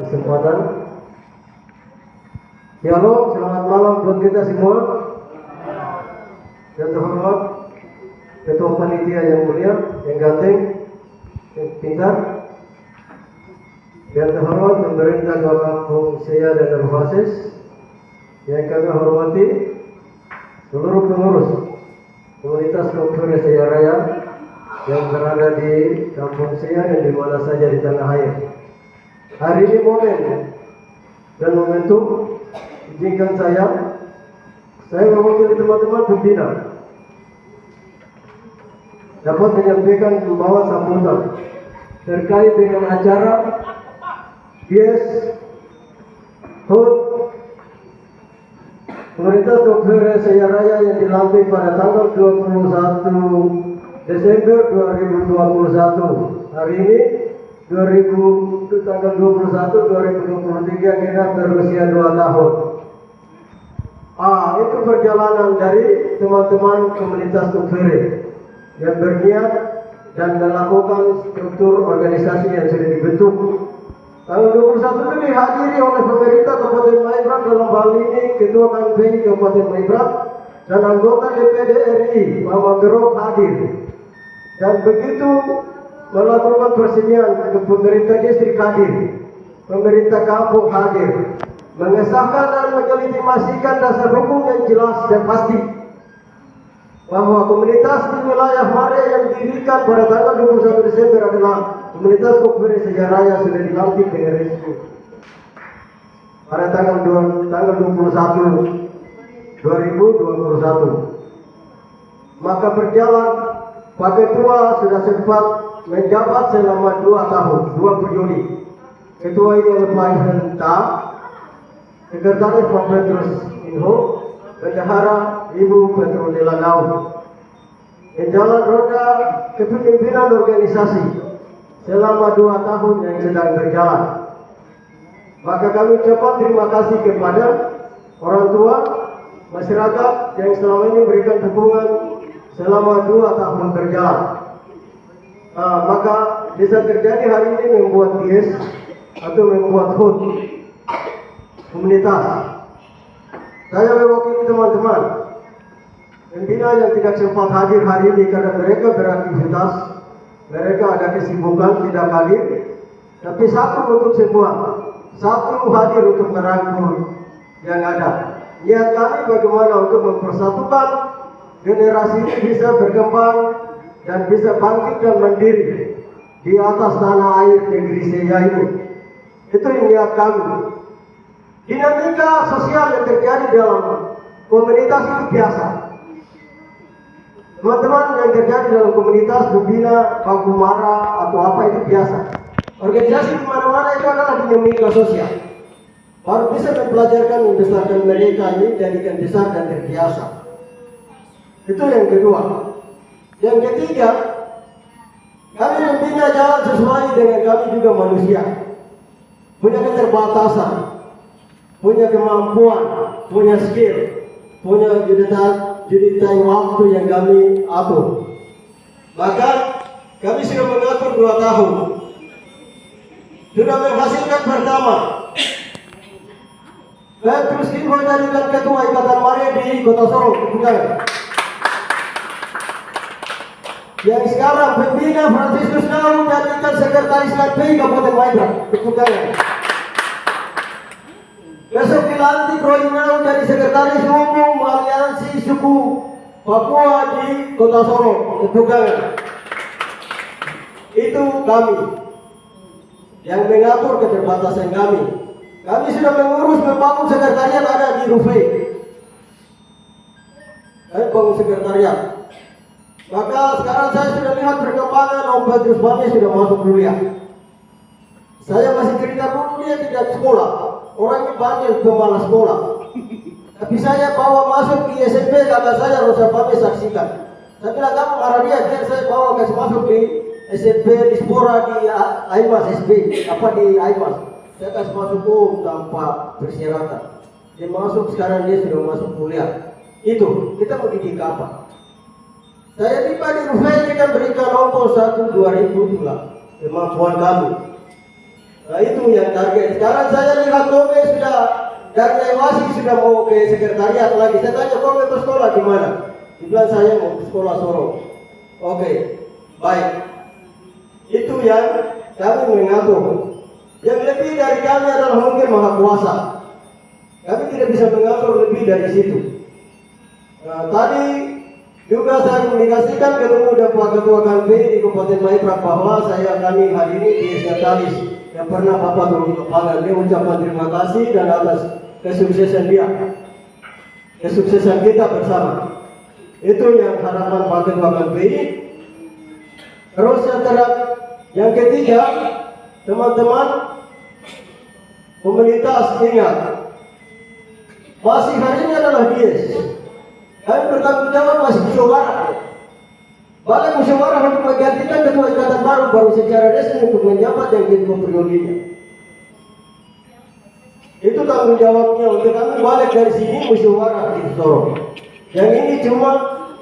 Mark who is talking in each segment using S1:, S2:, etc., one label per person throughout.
S1: kesempatan. Halo, selamat malam buat kita semua. Yang terhormat Ketua Panitia yang mulia, yang ganteng, yang pintar. Yang terhormat pemerintah Kabupaten Saya dan Darbases. Yang kami hormati seluruh pengurus komunitas Kabupaten Saya Raya yang berada di kampung saya dan di mana saja di tanah air. Hari ini momen dan momentum izinkan saya mewakili teman-teman pembina dapat menyampaikan membawa sambutan terkait dengan acara Yes HUT Komunitas Kabupaten Saya Raya yang dilantik pada tanggal 21 Desember 2021. Hari ini tanggal 21 2023 kita berusia 2 tahun. Itu perjalanan dari teman-teman komunitas Kabupaten yang berniat dan melakukan struktur organisasi yang sudah dibentuk. Tanggal 21 itu dihadiri oleh pemerintah Kabupaten Maibrat, dalam hal ini Ketua KPI Kabupaten Maibrat dan anggota DPD RI Mama Gerok hadir. Dan begitu melakukan persemian ke pemerintah distrik hadir, pemerintah kampung hadir, mengesahkan dan melegitimasikan dasar hukum yang jelas dan pasti bahwa komunitas di wilayah Mare yang didirikan pada tanggal 21 Desember adalah komunitas Kabupaten Saya Raya sudah dilantik dengan resmi pada tanggal 21 2021. Maka berjalan Pak Ketua sudah sempat menjabat selama 2 tahun, 2 periode. Ketua ini oleh Pak Henta, Sekretaris Pak Petrus Inho, Bendahara Ibu Petronella Nau. Jalan roda kepemimpinan organisasi selama 2 tahun yang sedang berjalan. Maka kami ucapkan terima kasih kepada orang tua, masyarakat yang selama ini memberikan dukungan selama 2 tahun berjalan. Maka bisa terjadi hari ini membuat GIS atau membuat HUT komunitas. Saya mewakili teman-teman pembina yang tidak sempat hadir hari ini karena mereka beraktivitas, mereka ada kesibukan tidak hadir. Tapi satu untuk semua, satu hadir untuk merangkul yang ada. Niat kami bagaimana untuk mempersatukan generasi ini bisa berkembang dan bisa bangkit dan mandiri di atas tanah air negeri saya ini. Itu yang niat kami. Dinamika sosial yang terjadi dalam komunitas itu biasa. Teman-teman yang terjadi dalam komunitas pembina, baku marah atau apa itu biasa. Organisasi di mana-mana itu adalah dinamika sosial. Baru bisa mempelajarkan membesarkan mereka ini jadikan besar dan terbiasa. Itu yang kedua. Yang ketiga, kami membina jalan sesuai dengan kami juga manusia. Punya keterbatasan, punya kemampuan, punya skill, punya juditai waktu yang kami atur. Maka kami sudah mengatur 2 tahun. Sudah menghasilkan pertama. Petrus Inho jadikan ketua Ikatan Mare di Kota Sorong, bukan? Yang sekarang pembina Franciscus Nau jadikan sekretaris KPI Kabupaten Maibrat, bukan? Besok dilantik Roy Nau jadi sekretaris umum aliansi suku Papua di Kota Sorong, bukan? Itu kami yang mengatur keterbatasan kami. Kami sudah mengurus membangun sekretariat ada di Rufai. Kami bangun sekretariat. Maka sekarang saya sudah lihat perkembangan Om Petrus Bami sudah masuk kuliah. Saya masih cerita dulu dia tidak sekolah. Orang ini banyak pemalas sekolah. Tapi saya bawa masuk di SMP, kata saya Rosa Bami saksikan. Saya bilang kamu marah dia, saya bawa kasih masuk di SMP di Spora di Aimas SP, apa di Aimas. Saya kasih masuk tanpa persyaratan. Dia masuk, sekarang dia sudah masuk kuliah. Itu kita mau didik apa? Saya tiba di Rufai kita berikan ongkos 1-2 ribu pula kemampuan kami. Nah itu yang target. Sekarang saya lihat Kome sudah dari Ewasi sudah mau ke sekretariat lagi. Saya tanya Kome ke sekolah di mana? Dibilang saya mau ke sekolah Sorong. Oke, baik. Itu yang kami mengatur. Yang lebih dari kami adalah mungkin Maha Kuasa. Kami tidak bisa mengatur lebih dari situ. Nah, tadi juga saya komunikasikan ketemu dengan Pak Ketua KMP di Kabupaten Maibrat bahwa kami hari ini di Sekretaris yang pernah Bapak turun ke Pangan. Dia ucapkan terima kasih dan atas kesuksesan dia, kesuksesan kita bersama. Itu yang harapan Pak Ketua KMP. Terus yang ketiga, teman-teman komunitas ingat, masih hari ini adalah Dies. Kami bertanggung jawab masih musyawarah. Balik musyawarah untuk menggantikan ketua ikatan baru secara resmi untuk menjabat yang kedua periodenya. Itu tanggung jawabnya untuk kami balik dari sini musyawarah di Sorong. Yang ini cuma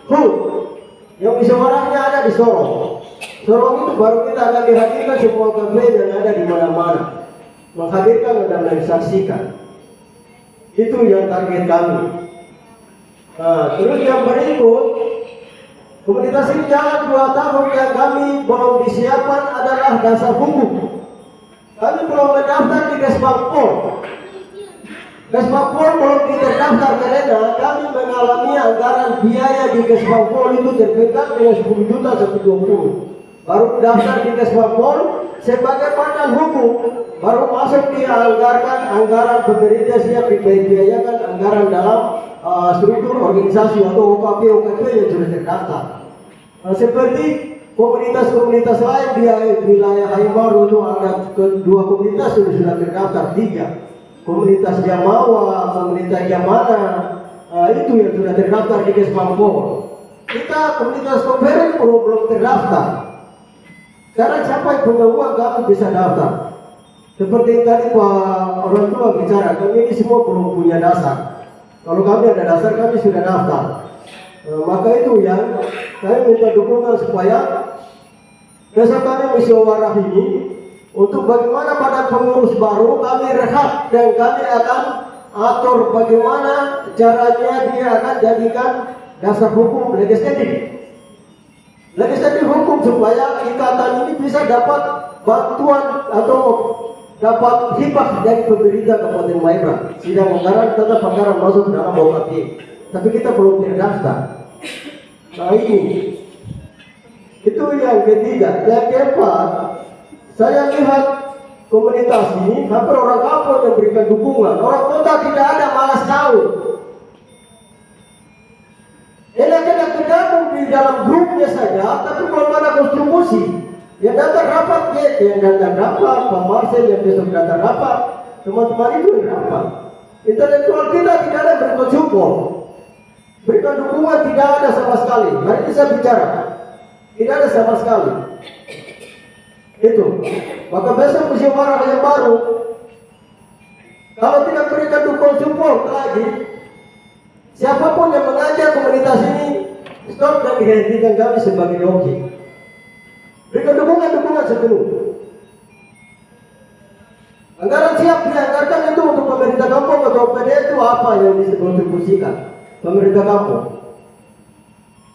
S1: HUT. Yang musyawarahnya ada di Sorong. Sorong itu baru kita akan dihadirkan semua KP yang ada di mana-mana. Menghadirkan dan mensaksikan. Itu yang target kami. Nah, terus yang berikut, komunitas ini jalan 2 tahun yang kami belum disiapkan adalah dasar hukum. Kami belum mendaftar di Kesbangpol. Kesbangpol belum terdaftar karena kami mengalami anggaran biaya di Kesbangpol itu terpegang dengan 10 juta sampai 20. Baru daftar di Kesbangpol sebagai badan hukum, baru masuk anggaran pemerintah siap dibiayakan anggaran dalam struktur organisasi atau OKP yang sudah terdaftar. Seperti komunitas-komunitas lain di wilayah Haimbaru itu ada 2 komunitas sudah terdaftar, 3. Komunitas Jamawa, komunitas Jamana, itu yang sudah terdaftar di Kesbangpol. Kita komunitas Komperen belum terdaftar. Sekarang siapa yang punya uang kami bisa daftar. Seperti tadi Pak orang tua bicara, kami ini semua belum punya dasar. Kalau kami ada dasar, kami sudah daftar. Maka itu yang kami minta dukungan supaya besok kami musyawarah ini untuk bagaimana pada pengurus baru kami rehat dan kami akan atur bagaimana caranya dia akan jadikan dasar hukum legislatif. Legislatif hukum supaya ikatan ini bisa dapat bantuan atau dapat hibah dari pemerintah Kabupaten Maibrat. Sidang anggaran tetap anggaran masuk dalam OKP, tapi kita belum terdaftar. Nah ini, itu yang ketiga. Yang keempat, saya lihat komunitas ini hampir orang kampung yang berikan dukungan. Orang kota tidak ada, malas tahu. Enak-enak tergabung di dalam grupnya saja, tapi belum ada kontribusi. Yang datang rapat, yang datang rapat, Pak Marcel yang besok datang rapat, teman-teman itu yang rapat. Intelektual kita tidak ada berikan support, berikan dukungan tidak ada sama sekali. Hari ini saya bicara, tidak ada sama sekali. Itu, maka besok musyawarah yang baru, kalau tidak berikan dukungan support lagi, siapapun yang mengajak komunitas ini stop dan dihentikan kami sebagai objek. Berikan dukungan sepenuh. Anggaran siap dianggarkan itu untuk pemerintah kampung atau PD itu apa yang dikontribusikan pemerintah kampung.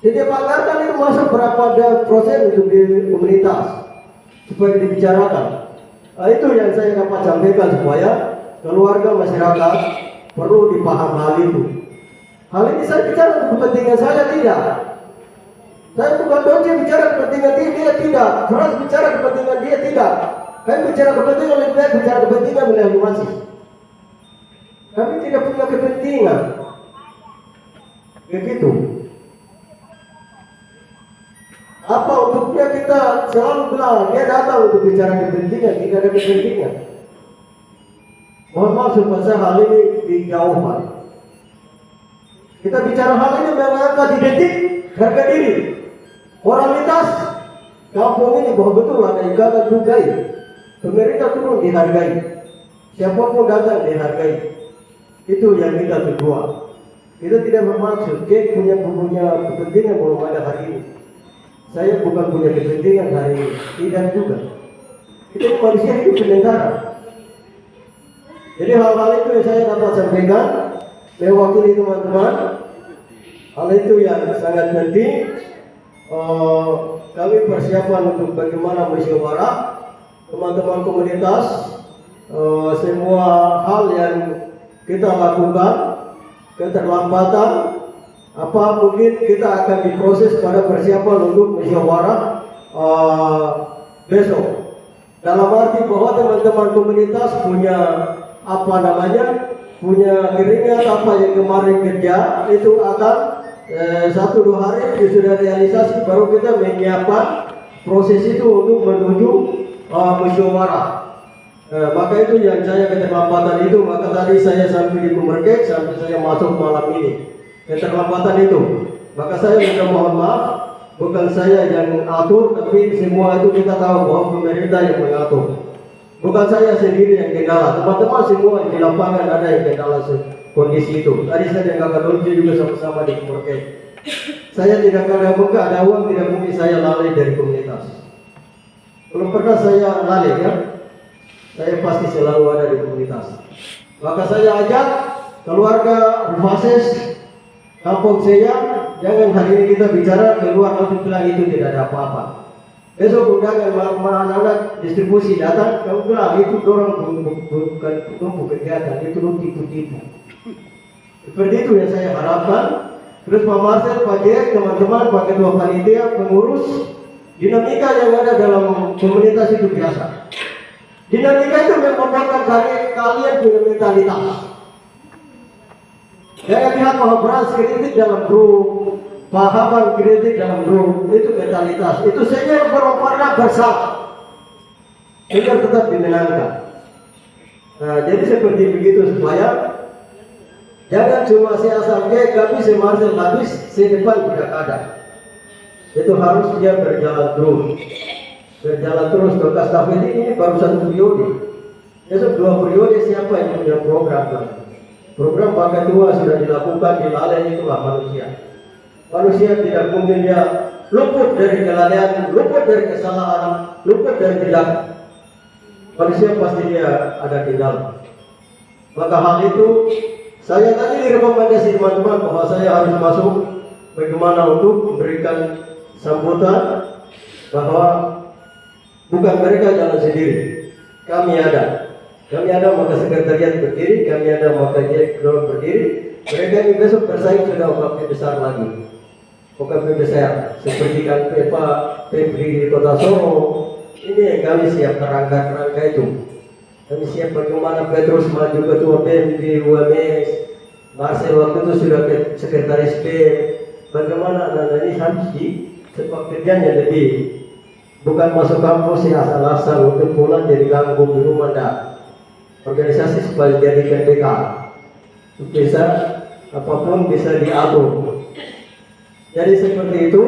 S1: Setiap anggaran itu masuk berapa persen untuk di komunitas supaya dibicarakan. Nah, itu yang saya dapat sampaikan supaya keluarga masyarakat perlu dipaham hal itu. Hal ini saya bicara untuk kepentingan saya tidak. Saya bukan dosen bicara kepentingan dia tidak. Frans bicara kepentingan dia tidak. Kami bicara kepentingan lebih baik bicara kepentingan wilayah masih. Kami tidak punya kepentingan. Begitu. Apa untuknya kita selalu bilang dia datang untuk bicara kepentingan, tidak ada kepentingan. Mohon maaf supaya hal ini dijauhkan. Kita bicara hal ini mengangkat identik harga diri, moralitas kampung ini bahwa betul ada ikatan juga. Pemerintah turun dihargai, siapapun datang dihargai. Itu yang kita kedua. Kita tidak bermaksud punya kepentingan belum ada hari ini. Saya bukan punya kepentingan hari ini, tidak juga. Kita manusia hidup sementara. Jadi hal-hal itu yang saya dapat sampaikan mewakili teman-teman. Hal itu yang sangat penting. Kami persiapan untuk bagaimana musyawarah teman-teman komunitas. Semua hal yang kita lakukan, keterlambatan apa mungkin kita akan diproses pada persiapan untuk musyawarah besok. Dalam arti bahwa teman-teman komunitas punya punya keringat apa yang kemarin kerja itu akan 1-2 hari sudah realisasi, baru kita menyiapkan proses itu untuk menuju musyawarah. Maka itu yang saya keterlambatan itu, maka tadi saya sampai di Kumerkek sampai saya masuk malam ini keterlambatan itu. Maka saya minta mohon maaf, bukan saya yang atur, tapi semua itu kita tahu bahwa pemerintah yang mengatur. Bukan saya sendiri yang kendala, teman-teman semua di lapangan ada yang kendala kondisi itu. Tadi saya dengan Kakak Donji juga sama-sama di Kumerkek. Saya tidak ada uang, tidak mungkin saya lalai dari komunitas. Belum pernah saya lalai ya. Saya pasti selalu ada di komunitas. Maka saya ajak keluarga Rufases, kampung saya, jangan hari ini kita bicara keluar langsung bilang itu tidak ada apa-apa. Besok undangan anak-anak distribusi datang, kamu bilang itu dorong bukan kegiatan, itu tipu-tipu. Seperti itu yang saya harapkan. Terus Pak Marcel, Pak Jek, teman-teman, Pak Ketua Panitia, pengurus, dinamika yang ada dalam komunitas itu biasa. Dinamika itu membuatkan kalian punya mentalitas. Jangan lihat bahwa beras kritik dalam grup, pahaman kritik dalam grup, itu mentalitas. Itu saja berwarna bersama. Agar tetap dimenangkan. Nah, jadi seperti begitu supaya jangan cuma saya sampai kami semarsen habis, sedepan tidak ada. Itu harus dia berjalan terus. Berjalan terus ke stafet ini baru 1 periode. Besok 2 periode siapa yang punya program kan? Program Pak Ketua sudah dilakukan, dilalai itulah manusia. Manusia tidak mungkin dia luput dari kelalaian, luput dari kesalahan, luput dari tindakan. Manusia pasti dia ada kendala. Maka hal itu saya tadi direkomendasi teman-teman bahwa saya harus masuk bagaimana untuk memberikan sambutan bahwa bukan mereka jalan sendiri, kami ada maka sekretariat berdiri, kami ada maka Jekron berdiri. Mereka ini besok bersaing sudah OKP besar lagi, OKP besar seperti kan Pepri di Kota Solo. Ini yang kami siap kerangka itu. Kami siap bagaimana Petrus maju ketua BEM di UMS, Marcel waktu itu sudah sekretaris BEM. Bagaimana anak-anak ini harus di sepak kerjanya lebih. Bukan masuk kampus ya asal-asal untuk pulang jadi ganggu di rumah dah. Organisasi supaya jadikan PK bisa apapun bisa diatur. Jadi seperti itu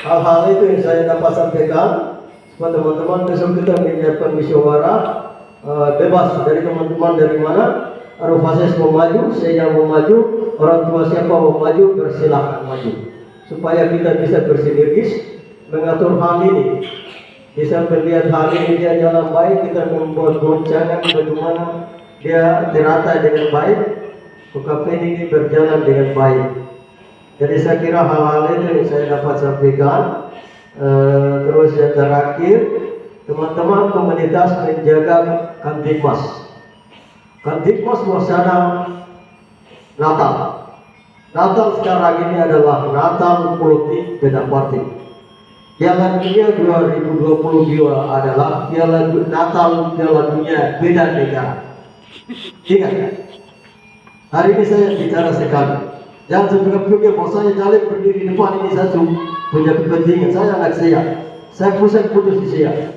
S1: hal-hal itu yang saya dapat sampaikan supaya teman-teman besok kita menyiapkan musyawarah bebas dari teman-teman dari mana. Rufases mau maju, saya mau maju, orang tua siapa mau maju bersilahkan maju supaya kita bisa bersinergis mengatur hal ini. Bisa melihat hal ini dia jalan baik, kita membuat goncangan bagaimana dia terata dengan baik, UKP ini berjalan dengan baik. Jadi saya kira hal-hal itu yang saya dapat sampaikan. Terus yang terakhir, teman-teman komunitas menjaga Kantipmas. Kantipmas suasana Natal. Natal sekarang ini adalah Natal politik beda partai. Piala Dunia 2022 adalah Natal Piala Dunia beda negara. Ingat, hari ini saya bicara sekali. Jangan sepikir-pikir bahwa saya caleg berdiri di depan ini saya punya kepentingan. Saya anak saya pusat putus di saya.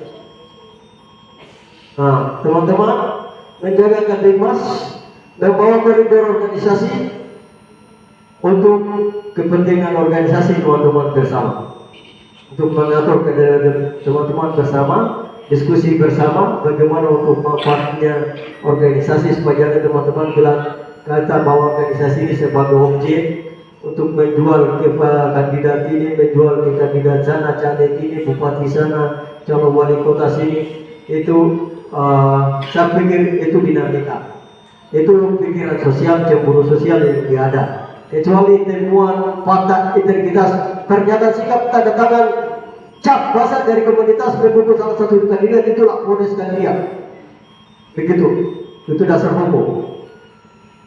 S1: Nah, teman-teman menjaga Kantipmas, membawa koridor organisasi untuk kepentingan organisasi teman-teman bersama. Untuk mengatur teman-teman bersama, diskusi bersama bagaimana untuk manfaatnya organisasi supaya teman-teman bilang kita bawa organisasi ini sebagai objek untuk menjual ke kandidat ini, menjual ke kandidat sana, caleg ini, bupati sana, calon wali kota sini. Itu saya pikir itu dinamika. Itu pikiran sosial, cemburu sosial yang ada. Kecuali temuan fakta integritas, ternyata sikap tanda tangan cap basah dari komunitas pendukung salah satu kandidat itu laporan dia. Begitu, itu dasar hukum.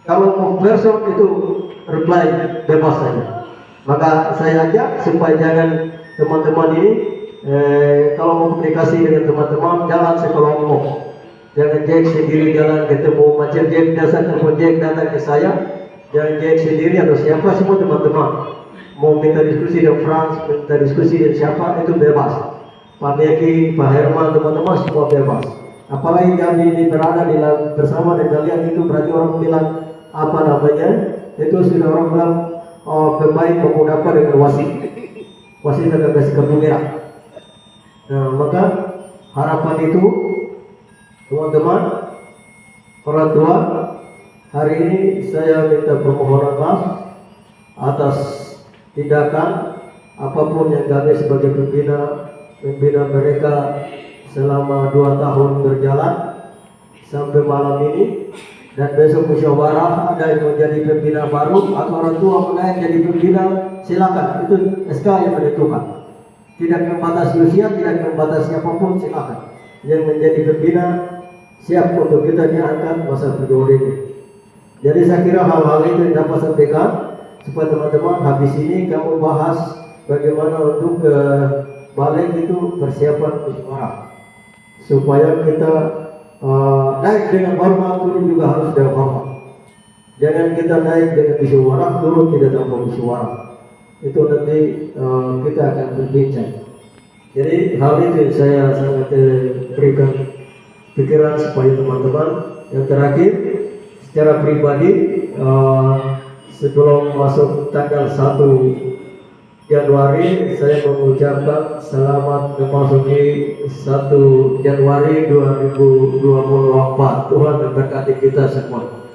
S1: Kalau mau version itu reply bebas saja. Maka saya ajak supaya jangan teman-teman ini kalau mau komunikasi dengan teman-teman jangan sekelompok. Jangan Jack sendiri jalan ketemu macam Jack dasar telepon Jack datang ke saya. Jangan Jack sendiri atau siapa, semua teman-teman mau minta diskusi dengan Frans, minta diskusi dengan siapa itu bebas. Pak Beki, Pak Herman, teman-teman semua bebas. Apalagi kami ini berada di bersama dengan kalian, itu berarti orang bilang apa namanya, itu sudah orang bilang pemain menggunakan dengan wasit akan kasih kartu merah. Nah, maka harapan itu teman-teman orang tua, hari ini saya minta permohonan maaf atas tindakan apapun yang kami sebagai pembina mereka selama 2 tahun berjalan sampai malam ini. Dan besok musyawarah ada yang menjadi pembina baru atau orang tua mulai jadi pembina, silakan, itu SK yang menentukan. Tidak membatasi usia, tidak membatasi apapun, silakan. Yang menjadi pembina siap untuk kita diangkat masa periode ini. Jadi saya kira hal-hal itu yang dapat sampaikan supaya teman-teman habis ini kamu bahas bagaimana untuk balik itu persiapan musyawarah supaya kita naik dengan hormat, turun juga harus dengan hormat. Jangan kita naik dengan musyawarah, turun tidak tanpa musyawarah. Itu nanti kita akan berbincang. Jadi hal itu yang saya sangat berikan pikiran supaya teman-teman. Yang terakhir, secara pribadi sebelum masuk tanggal 1 Januari saya mengucapkan selamat memasuki 1 Januari 2024. Tuhan memberkati kita semua.